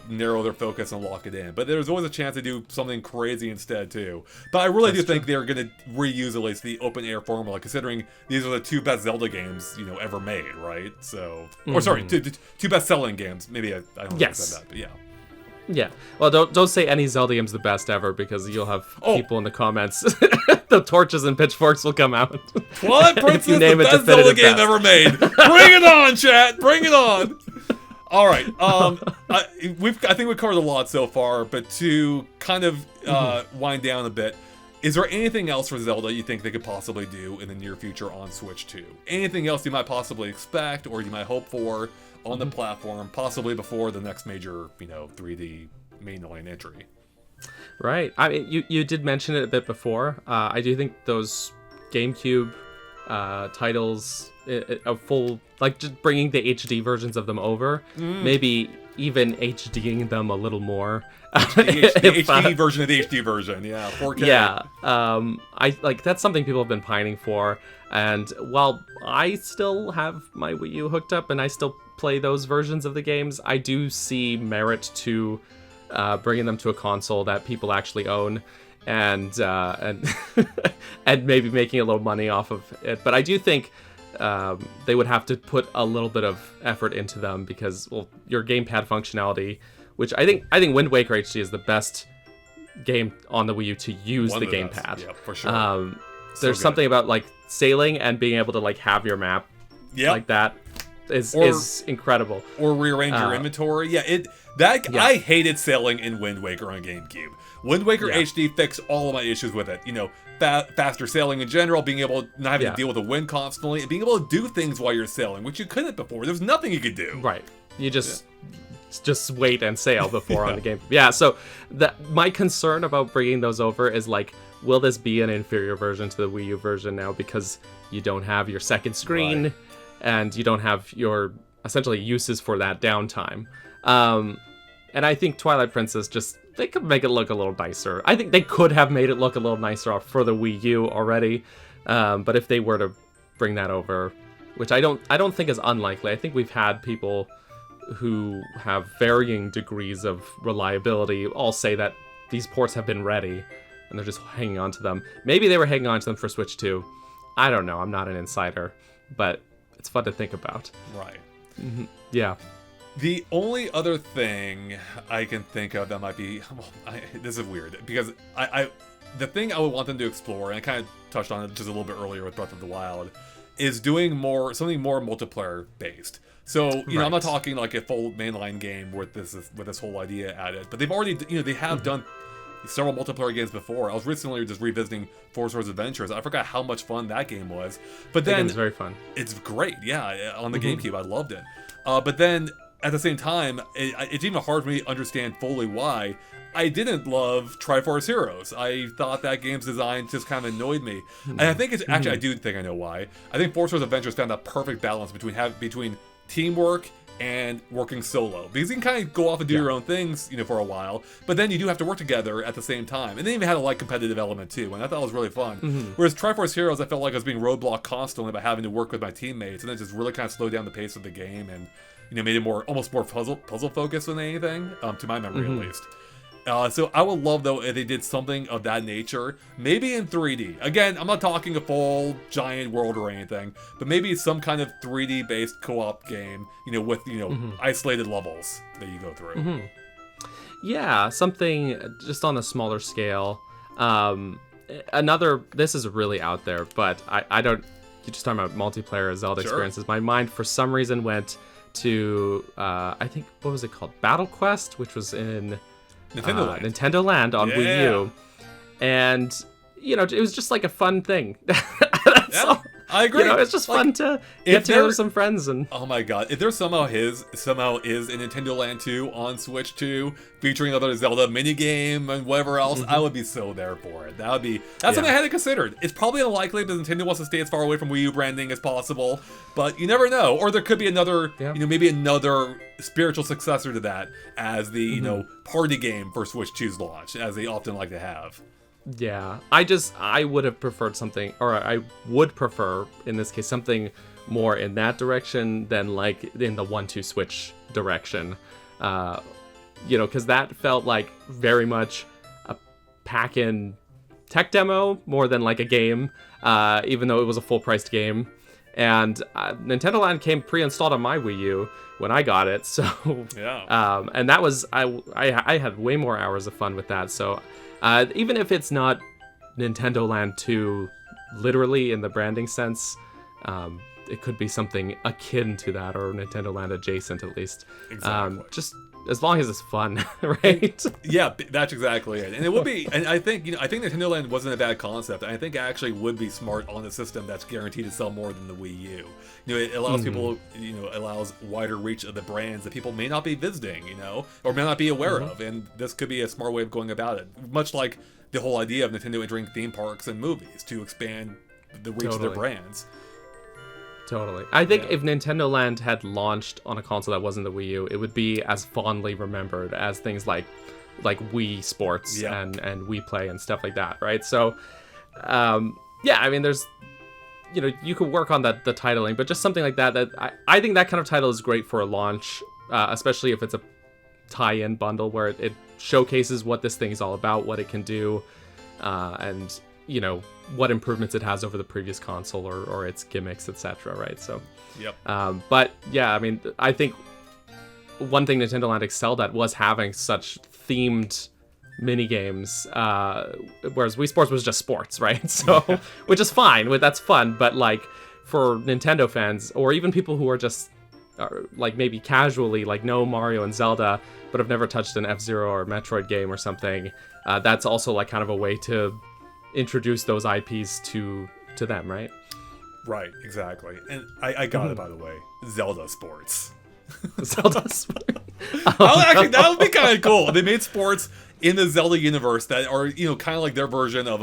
Speaker 1: narrow their focus and lock it in. But there's always a chance to do something crazy instead, too. But I really do think they're going to reuse at least the open-air formula, considering these are the 2 best Zelda games, ever made, right? So... Or, sorry, two best-selling games. Maybe I don't know if I said that, but yeah.
Speaker 2: Yeah. Well, don't say any Zelda game's the best ever, because you'll have people in the comments. The torches and pitchforks will come out.
Speaker 1: Twilight Princess is the best Zelda game ever made. Bring it on, chat! Bring it on! All right. I think we've covered a lot so far, but to kind of wind down a bit, is there anything else for Zelda you think they could possibly do in the near future on Switch 2? Anything else you might possibly expect or you might hope for on the platform, possibly before the next major, 3D mainline entry?
Speaker 2: Right. I mean, you did mention it a bit before. I do think those GameCube titles, a full, like, just bringing the HD versions of them over, maybe even HDing them a little more.
Speaker 1: The HD version of the HD version, 4K.
Speaker 2: Yeah, I like, that's something people have been pining for, and while I still have my Wii U hooked up and I still play those versions of the games, I do see merit to bringing them to a console that people actually own, and and maybe making a little money off of it. But I do think they would have to put a little bit of effort into them, because, well, your gamepad functionality, which I think Wind Waker HD is the best game on the Wii U to use the gamepad.
Speaker 1: Yeah, for sure.
Speaker 2: There's something about, like, sailing and being able to, like, have your map like that. is incredible.
Speaker 1: Or rearrange your inventory. I hated sailing in Wind Waker on GameCube. Wind Waker HD fixed all of my issues with it. Faster sailing in general, being able to not having to deal with the wind constantly, and being able to do things while you're sailing, which you couldn't before. There's nothing you could do.
Speaker 2: Right. You just wait and sail before on the game. Yeah, so my concern about bringing those over is like, will this be an inferior version to the Wii U version now because you don't have your second screen and you don't have your essentially uses for that downtime. And I think Twilight Princess they could make it look a little nicer. I think they could have made it look a little nicer for the Wii U already. But if they were to bring that over, which I don't think is unlikely. I think we've had people who have varying degrees of reliability all say that these ports have been ready and they're just hanging on to them. Maybe they were hanging on to them for Switch 2. I don't know. I'm not an insider, but it's fun to think about.
Speaker 1: Right.
Speaker 2: Mm-hmm. Yeah.
Speaker 1: The only other thing I can think of that might be, this is weird, because the thing I would want them to explore, and I kind of touched on it just a little bit earlier with Breath of the Wild, is doing something more multiplayer based. So I'm not talking like a full mainline game with this whole idea added, but they've already they have done several multiplayer games before. I was recently just revisiting Four Swords Adventures. I forgot how much fun that game was. But then
Speaker 2: it's very fun.
Speaker 1: It's great, on the GameCube. I loved it. But then at the same time, it's even hard for me to understand fully why I didn't love Triforce Heroes. I thought that game's design just kind of annoyed me. And I think it's actually, I do think I know why. I think Four Swords Adventures found that perfect balance between teamwork and working solo, because you can kind of go off and do your own things, for a while, but then you do have to work together at the same time. And they even had a competitive element too, and I thought it was really fun. Whereas Triforce Heroes, I felt like I was being roadblocked constantly by having to work with my teammates, and that just really kind of slowed down the pace of the game and made it almost more puzzle focused than anything, to my memory at least. So I would love, though, if they did something of that nature, maybe in 3D. Again, I'm not talking a full giant world or anything, but maybe some kind of 3D based co-op game, with isolated levels that you go through.
Speaker 2: Yeah, something just on a smaller scale. This is really out there, but I don't. You're just talking about multiplayer Zelda experiences. My mind, for some reason, went to I think, what was it called? Battle Quest, which was in Nintendo Land on Wii U, and it was just like a fun thing. I agree. It's just fun to get together with some friends and.
Speaker 1: Oh my god! If there somehow is a Nintendo Land 2 on Switch 2 featuring another Zelda minigame and whatever else, I would be so there for it. That's something I hadn't considered. It's probably unlikely because Nintendo wants to stay as far away from Wii U branding as possible, but you never know. Or there could be another, maybe another spiritual successor to that as the party game for Switch 2's launch, as they often like to have.
Speaker 2: Yeah, I would have preferred something, or I would prefer, in this case, something more in that direction than in the 1-2 Switch direction. Because that felt like very much a pack-in tech demo more than like a game, even though it was a full-priced game. And Nintendo Land came pre-installed on my Wii U when I got it, so and that was I had way more hours of fun with that. So even if it's not Nintendo Land 2 literally in the branding sense, it could be something akin to that, or Nintendo Land adjacent at least.
Speaker 1: Exactly.
Speaker 2: Just as long as it's fun, right?
Speaker 1: Yeah, that's exactly it. And it would be, and I think Nintendo Land wasn't a bad concept. I think it actually would be smart on a system that's guaranteed to sell more than the Wii U. It allows people, allows wider reach of the brands that people may not be visiting, or may not be aware of. And this could be a smart way of going about it. Much like the whole idea of Nintendo entering theme parks and movies to expand the reach of their brands.
Speaker 2: Totally. I think if Nintendo Land had launched on a console that wasn't the Wii U, it would be as fondly remembered as things like Wii Sports and Wii Play and stuff like that, right? So, I mean, there's, you could work on the titling, but just something like that I think that kind of title is great for a launch, especially if it's a tie-in bundle where it showcases what this thing is all about, what it can do, and what improvements it has over the previous console or its gimmicks, etc. Right? So, but yeah, I mean, I think one thing Nintendo Land excelled at was having such themed mini games, whereas Wii Sports was just sports, right? So, which is fine, that's fun. But for Nintendo fans, or even people who are just like maybe casually like know Mario and Zelda, but have never touched an F-Zero or Metroid game or something, that's also like kind of a way to introduce those IPs to them, right?
Speaker 1: Right, exactly. And I got it, by the way. Zelda sports.
Speaker 2: Zelda sports.
Speaker 1: Actually, that would be kind of cool. They made sports in the Zelda universe that are, kind of like their version of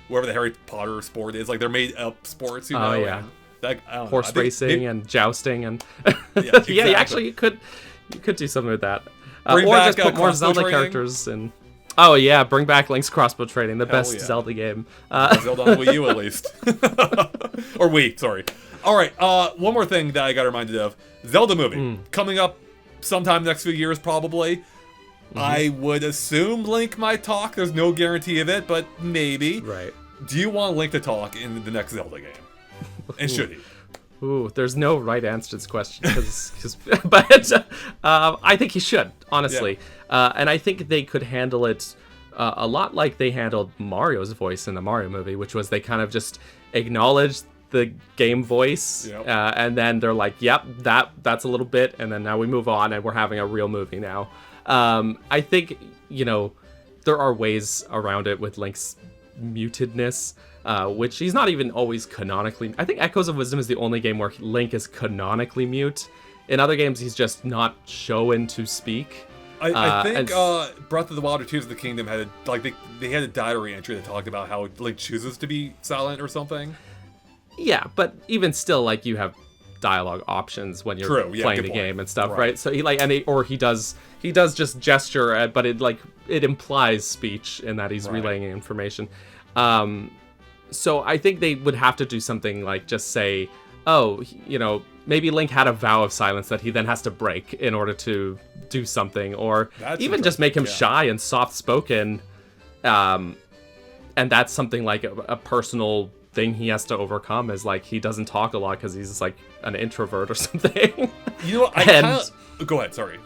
Speaker 1: whatever the Harry Potter sport is. Like, they're made up sports,
Speaker 2: Oh, yeah.
Speaker 1: And that, I don't
Speaker 2: Horse
Speaker 1: know.
Speaker 2: racing and jousting and
Speaker 1: Yeah, exactly.
Speaker 2: yeah, actually you could do something with that.
Speaker 1: Bring
Speaker 2: or
Speaker 1: back,
Speaker 2: just put more
Speaker 1: crossbow
Speaker 2: Zelda
Speaker 1: training.
Speaker 2: characters in. Oh yeah, bring back Link's crossbow training, the best
Speaker 1: yeah.
Speaker 2: Zelda game.
Speaker 1: Zelda on Wii U at least. Or Wii, sorry. All right, one more thing that I got reminded of. Zelda movie. Coming up sometime next few years, probably. I would assume Link might talk. There's no guarantee of it, but maybe.
Speaker 2: Right.
Speaker 1: Do you want Link to talk in the next Zelda game? And should he?
Speaker 2: Ooh, there's no right answer to this question, but I think he should, honestly. Yeah. And I think they could handle it a lot like they handled Mario's voice in the Mario movie, which was they kind of just acknowledged the game voice, and then they're like, yep, that's a little bit, and then now we move on, and we're having a real movie now. I think, there are ways around it with Link's mutedness, which he's not even always canonically. I think Echoes of Wisdom is the only game where Link is canonically mute. In other games, he's just not shown to speak.
Speaker 1: I think Breath of the Wild or Tears of the Kingdom had they had a diary entry that talked about how Link chooses to be silent or something.
Speaker 2: Yeah, but even still, like, you have dialogue options when you're playing the game and stuff, right? So he does just gesture, but it implies speech in that he's relaying information. So I think they would have to do something like just say, maybe Link had a vow of silence that he then has to break in order to do something, or even just make him shy and soft-spoken, and that's something like a personal thing he has to overcome, is like he doesn't talk a lot because he's like an introvert or something.
Speaker 1: You know what? Go ahead, sorry.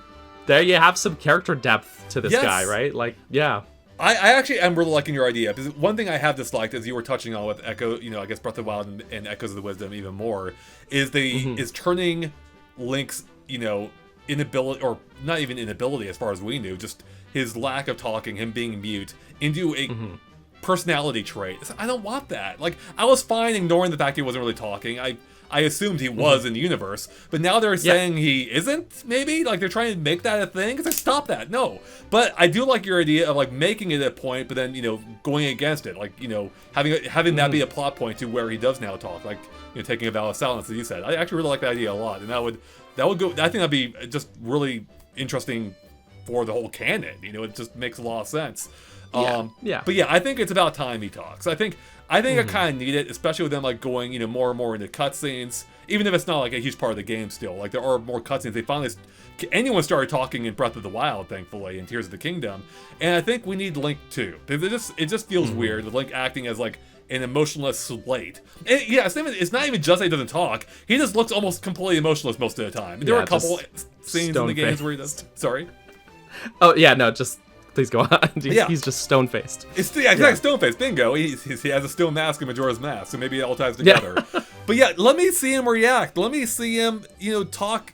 Speaker 2: There you have some character depth to this guy, right? Like, yeah.
Speaker 1: I actually am really liking your idea, because one thing I have disliked, as you were touching on with Echo, I guess Breath of the Wild and Echoes of the Wisdom even more, is is turning Link's, inability, or not even inability as far as we knew, just his lack of talking, him being mute, into a personality trait. I don't want that. Like, I was fine ignoring the fact he wasn't really talking. I assumed he was in the universe, but now they're saying he isn't, maybe? Like, they're trying to make that a thing? It's like, stop that, no. But I do like your idea of, like, making it a point, but then, going against it. Like, having that be a plot point to where he does now talk. Like, taking a vow of silence, as you said. I actually really like that idea a lot, and that would go, I think that'd be just really interesting for the whole canon. It just makes a lot of sense. But yeah, I think it's about time he talks. I think I kind of need it, especially with them like going, more and more into cutscenes. Even if it's not like a huge part of the game still, like there are more cutscenes. They finally, anyone started talking in Breath of the Wild, thankfully, in Tears of the Kingdom, and I think we need Link too, because it just feels weird with Link acting as like an emotionless slate. And yeah, it's not even just that he doesn't talk. He just looks almost completely emotionless most of the time. There are a couple scenes in the games where he does. Sorry.
Speaker 2: Oh yeah, no, just. Please go on. He's just stone-faced.
Speaker 1: Stone-faced. Bingo. He has a stone mask and Majora's Mask, so maybe it all ties together. But yeah, let me see him react. Let me see him, talk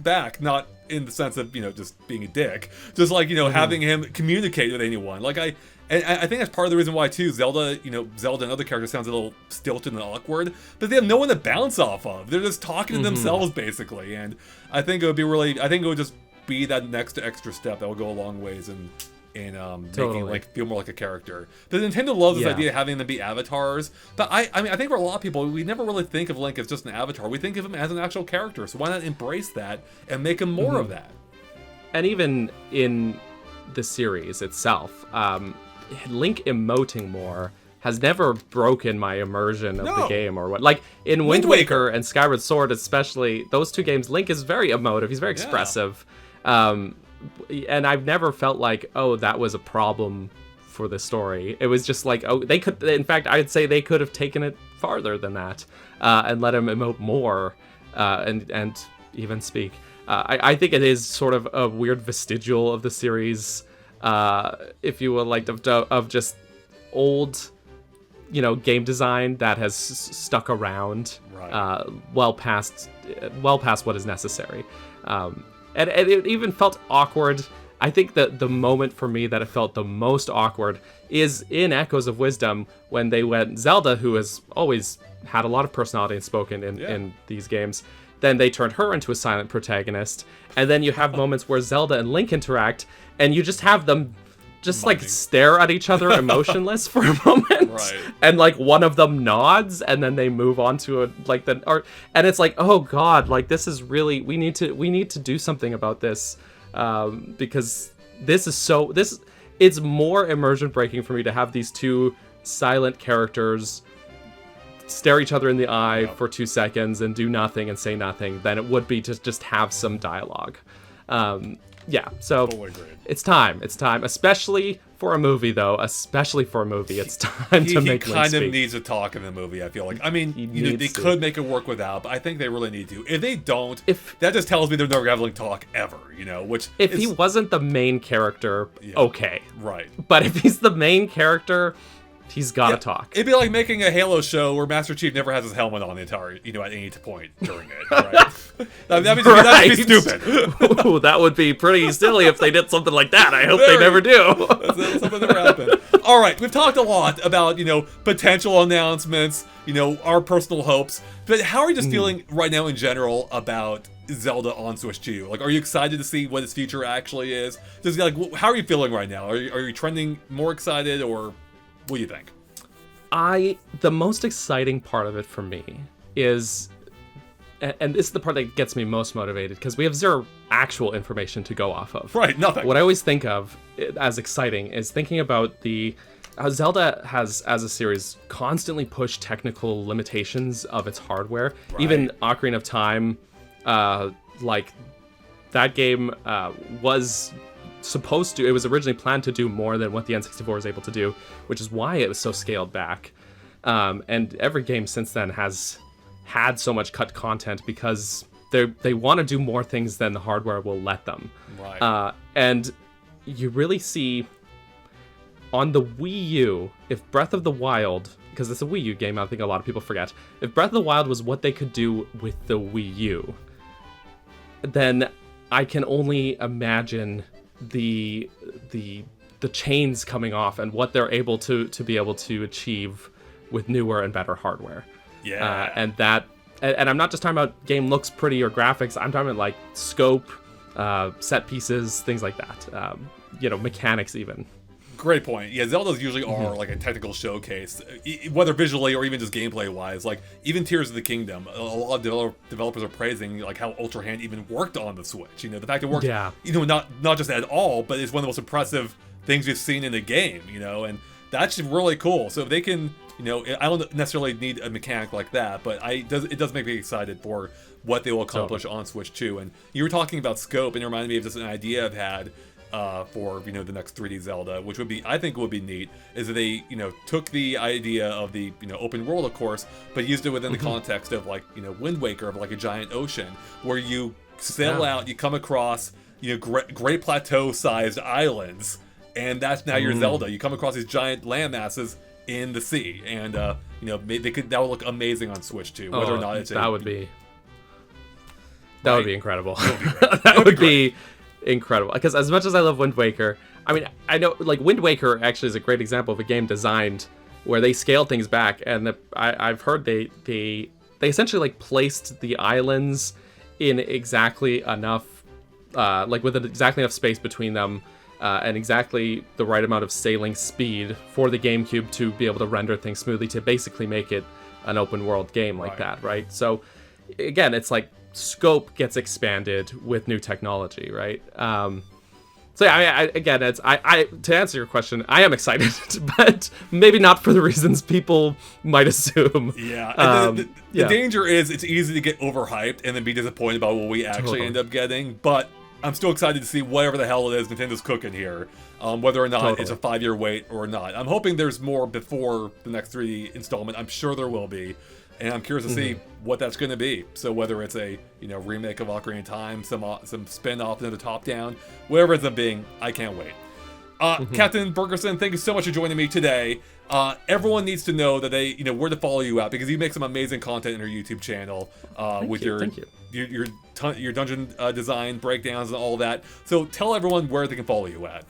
Speaker 1: back. Not in the sense of, just being a dick. Just like, having him communicate with anyone. Like, I think that's part of the reason why, too, Zelda and other characters sounds a little stilted and awkward. But they have no one to bounce off of. They're just talking to themselves, basically. And I think it would just be that next extra step that will go a long ways in making Link feel more like a character. The Nintendo loves this idea of having them be avatars, but I think for a lot of people, we never really think of Link as just an avatar. We think of him as an actual character, so why not embrace that and make him more of that? And
Speaker 2: even in the series itself, Link emoting more has never broken my immersion of the game or what. Like in Wind Waker and Skyward Sword especially, those two games, Link is very emotive, he's very expressive. And I've never felt like, that was a problem for the story. It was just like, they could, in fact, I'd say they could have taken it farther than that, and let him emote more, and even speak. I think it is sort of a weird vestigial of the series, if you will, like, of just old game design that has stuck around well past what is necessary. And it even felt awkward. I think that the moment for me that it felt the most awkward is in Echoes of Wisdom, when they went Zelda, who has always had a lot of personality and spoken in these games. Then they turned her into a silent protagonist. And then you have moments where Zelda and Link interact, and you just have them just like stare at each other emotionless for a moment.
Speaker 1: Right.
Speaker 2: And like one of them nods, and then they move on to and it's like, oh God, like this is really, we need to do something about this. Because it's more immersion breaking for me to have these two silent characters stare each other in the eye for 2 seconds and do nothing and say nothing than it would be to just have some dialogue. So
Speaker 1: totally agreed.
Speaker 2: It's time, especially for a movie, though. Especially for a movie, it's time to make Link speak.
Speaker 1: He kind of needs to talk in the movie, I feel like. I mean, they could make it work without, but I think they really need to. If they don't, that just tells me they're never going to have Link talk ever, which
Speaker 2: if he wasn't the main character, okay.
Speaker 1: Right.
Speaker 2: But if he's the main character, he's got to talk.
Speaker 1: It'd be like making a Halo show where Master Chief never has his helmet on the entire, at any point during it, right? That'd be stupid.
Speaker 2: Ooh, that would be pretty silly if they did something like that. I hope they never do.
Speaker 1: That's something never happened. All right, we've talked a lot about, potential announcements, our personal hopes, but how are you just feeling right now in general about Zelda on Switch 2? Like, are you excited to see what its future actually is? Just how are you feeling right now? Are you trending more excited, or what do you think?
Speaker 2: The most exciting part of it for me is, and this is the part that gets me most motivated, because we have zero actual information to go off of.
Speaker 1: Right, nothing.
Speaker 2: What I always think of as exciting is thinking about how Zelda has, as a series, constantly pushed technical limitations of its hardware. Right. Even Ocarina of Time, like that game was it was originally planned to do more than what the N64 was able to do, which is why it was so scaled back. And every game since then has had so much cut content because they want to do more things than the hardware will let them.
Speaker 1: Right.
Speaker 2: And you really see on the Wii U, if Breath of the Wild, because it's a Wii U game, I think a lot of people forget, if Breath of the Wild was what they could do with the Wii U, then I can only imagine the chains coming off and what they're able to be able to achieve with newer and better hardware.
Speaker 1: Yeah.
Speaker 2: And I'm not just talking about game looks pretty or graphics. I'm talking about like scope, set pieces, things like that. Mechanics even.
Speaker 1: Great point. Yeah, Zeldas usually are like a technical showcase, whether visually or even just gameplay-wise. Like, even Tears of the Kingdom, a lot of developers are praising like how Ultra Hand even worked on the Switch. The fact it worked, not just at all, but it's one of the most impressive things we've seen in the game, and that's really cool. So if they can, I don't necessarily need a mechanic like that, but it does make me excited for what they will accomplish on Switch 2. And you were talking about scope, and it reminded me of just an idea I've had for the next 3D Zelda, which I think would be neat, is that they took the idea of the open world, of course, but used it within the context of like Wind Waker, of like a giant ocean where you sail out, you come across great plateau sized islands, and that's now your Zelda. You come across these giant land masses in the sea, and that would look amazing on Switch 2, whether or not it's
Speaker 2: that would be incredible. That would be incredible, because as much as I love Wind Waker, I mean, I know like Wind Waker actually is a great example of a game designed where they scaled things back, and I've heard they essentially like placed the islands in exactly enough with exactly enough space between them, and exactly the right amount of sailing speed for the GameCube to be able to render things smoothly, to basically make it an open world game like that, right? So again, it's like scope gets expanded with new technology, right? So yeah, to answer your question, I am excited, but maybe not for the reasons people might assume.
Speaker 1: Yeah, the danger is it's easy to get overhyped and then be disappointed about what we actually end up getting, but I'm still excited to see whatever the hell it is Nintendo's cooking here, whether or not it's a 5-year wait or not. I'm hoping there's more before the next 3D installment. I'm sure there will be. And I'm curious to see what that's going to be. So whether it's a remake of Ocarina of Time, some spin-off, another top-down, whatever it ends up being, I can't wait. Captain Bergerson, thank you so much for joining me today. Everyone needs to know that they, where to follow you at, because you make some amazing content in your YouTube channel with your dungeon design breakdowns and all that. So tell everyone where they can follow you at.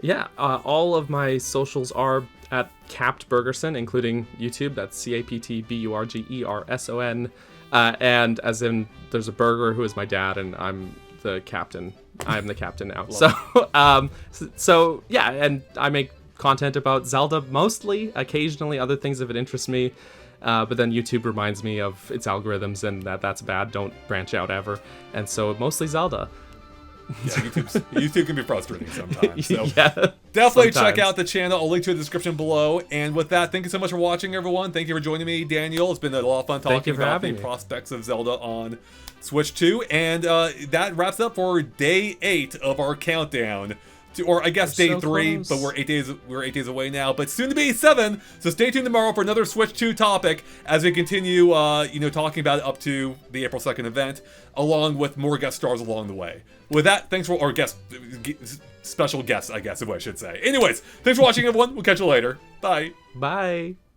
Speaker 2: Yeah, all of my socials are at Capt Bergerson, including YouTube. That's CaptBurgerson. And as in, there's a burger who is my dad, and I'm the captain. I'm the captain now. So yeah, and I make content about Zelda mostly, occasionally other things if it interests me. But then YouTube reminds me of its algorithms and that's bad. Don't branch out ever. And so mostly Zelda.
Speaker 1: Yeah, YouTube can be frustrating sometimes. So
Speaker 2: yeah,
Speaker 1: definitely check out the channel. I'll link to it in the description below. And with that, thank you so much for watching, everyone. Thank you for joining me, Daniel. It's been a lot of fun talking about the prospects of Zelda on Switch 2. And that wraps up for day 8 of our countdown. Or I guess day 3, but we're 8 days away now. But soon to be 7. So stay tuned tomorrow for another Switch 2 topic as we continue, talking about it up to the April 2nd event, along with more guest stars along the way. With that, thanks for special guests, I guess is what I should say. Anyways, thanks for watching, everyone. We'll catch you later. Bye.
Speaker 2: Bye.